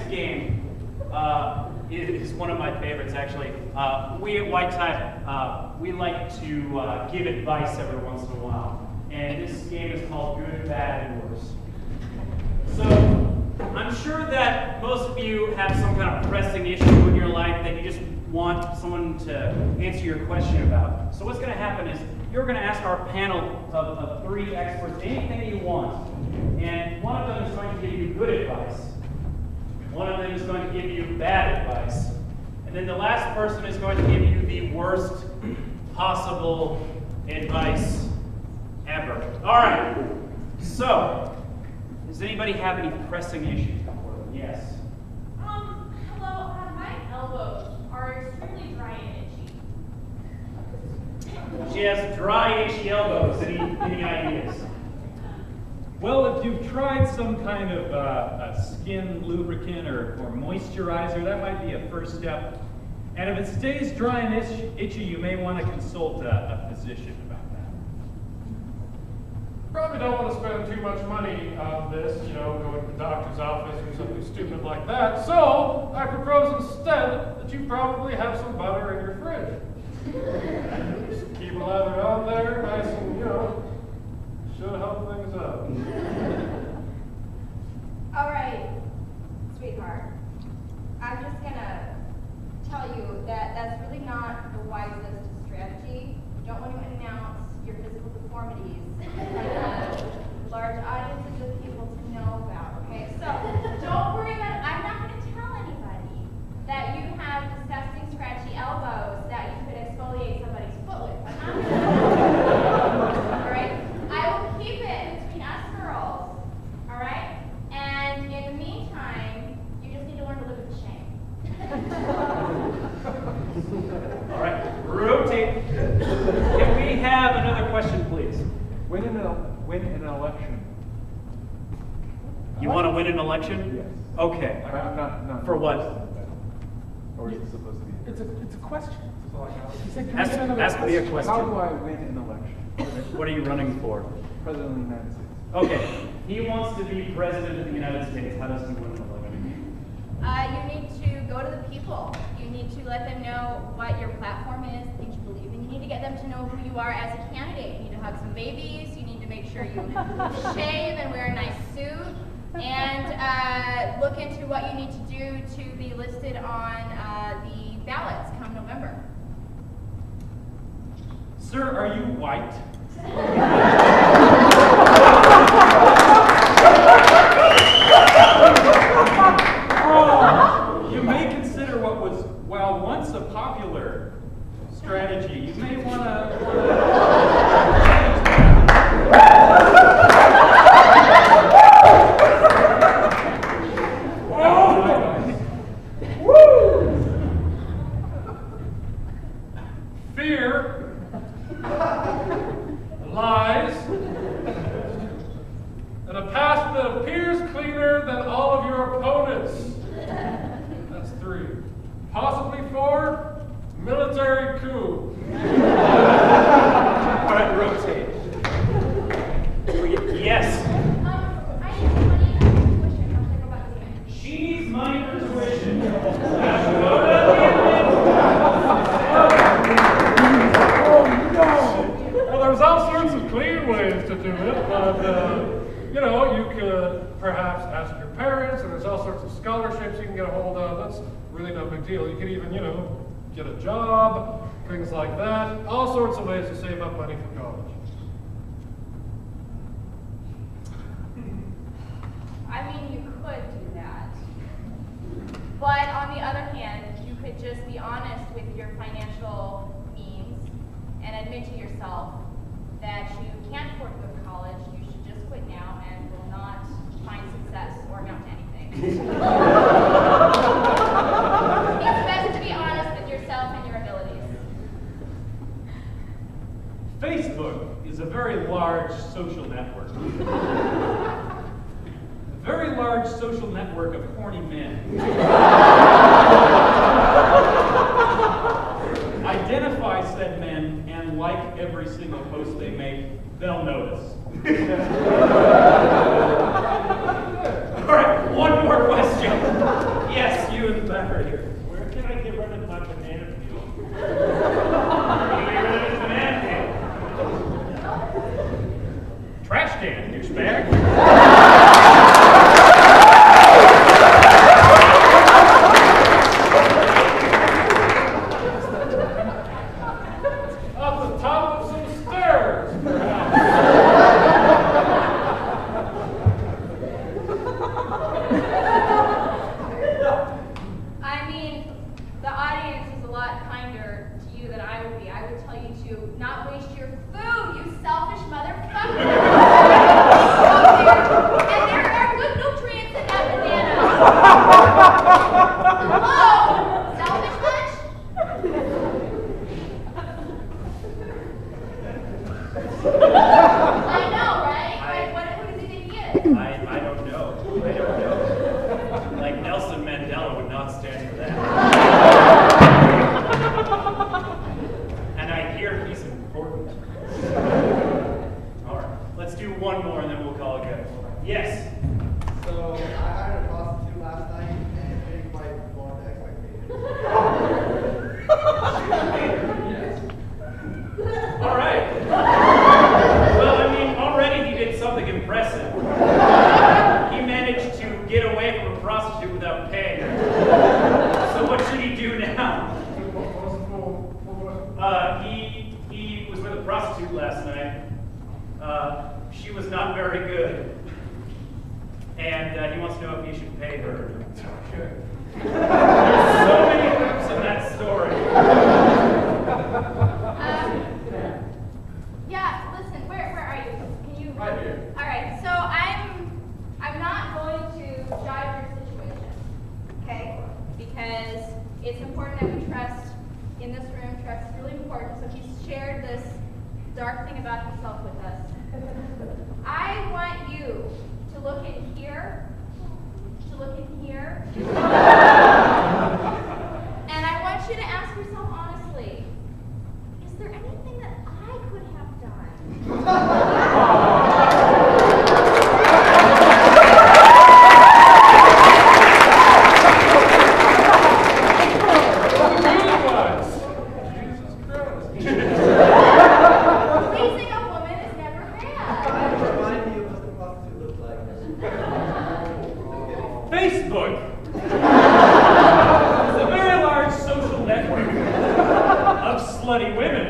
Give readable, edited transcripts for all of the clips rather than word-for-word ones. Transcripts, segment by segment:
next game is one of my favorites, actually. We at White Tie, we like to give advice every once in a while. And this game is called Good, Bad, and Worse. So, I'm sure that most of you have some kind of pressing issue in your life that you just want someone to answer your question about. So what's going to happen is you're going to ask our panel of 3 experts anything you want. And one of them is going to give you good advice. One of them is going to give you bad advice. And then the last person is going to give you the worst possible advice ever. All right. So, does anybody have any pressing issues before them? Yes. Hello. My elbows are extremely dry and itchy. She has dry, itchy elbows. Any ideas? Well, if you've tried some kind of a skin lubricant or moisturizer, that might be a first step. And if it stays dry and itchy, you may want to consult a physician about that. Probably don't want to spend too much money on this, going to the doctor's office or something stupid like that. So I propose instead that you probably have some butter in your fridge. Just keep a lather on there, nice and, should help things out. All right, sweetheart. I'm just gonna tell you that that's really not the wisest strategy. You don't want to announce your physical deformities in a large audiences of people to know about, okay? So don't worry about it. I'm not going to tell anybody that you have disgusting scratchy elbows that you could exfoliate somebody's foot with. I'm not going to all right? I will keep it between us girls, all right? And in the meantime, you just need to learn to live with shame. All right, rotate. Can we have another question, please? Win an election. You want to win an election? Yes. Okay. Not For what? Or is it supposed to be? It's a question. He said, can Ask, we get another ask me a question. How do I win an election? What are you running for? President of the United States. Okay, he wants to be president of the United States. How does he win an election? You need to go to the people. You need to let them know what your platform is, things you believe in. You need to get them to know who you are as a candidate. You need to hug some babies. You need to make sure you shave and wear a nice suit. And look into what you need to do to be listed on the ballots come November. Sir, are you white? You may consider what was, while once a popular strategy, you may want to change Fear, lies, and a past that appears cleaner than all of your opponents. That's 3. Possibly 4, military coup. All right, rotate. Yes. I need some money for tuition. How should I go about doing it? She needs money for tuition. Well, there's all sorts of clean ways to do it, but, you could perhaps ask your parents, and there's all sorts of scholarships you can get a hold of. That's really no big deal. You could even, get a job, things like that. All sorts of ways to save up money for college. I mean, you could do that. But on the other hand, you could just be honest with your financial means and admit to yourself that you can't afford to go to college. You should just quit now and will not find success or amount to anything. It's best to be honest with yourself and your abilities. Facebook is a very large social network. A very large social network of horny men. Identify said men and like every single post they make, they'll notice. All right, one more question. Yes. So I hired a prostitute last night and it paid quite beyond expectations. Yes. All right. Well, I mean, already he did something impressive. He managed to get away from a prostitute without paying her. So what should he do now? He was with a prostitute last night. She was not very good. And he wants to know if he should pay her. Okay. There's so many hoops in that story. Yeah, listen, where are you? Can you? Right here. All right, so I'm not going to judge your situation, okay? Because it's important that we trust in this room. Trust is really important. So he's shared this dark thing about himself with us. I want you to look in here, to look in here, and I want you to ask yourself honestly, is there anything that I could have done? Pleasing a woman is never I bad. remind you of what the prostitute looks like. Facebook is a very large social network of slutty women.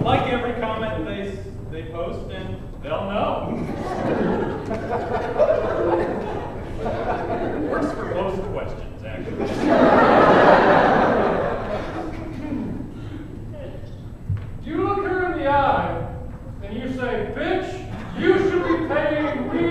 Like every comment they post, and they'll know. Works for most questions, actually. You look her in the eye and you say, bitch, you should be paying me.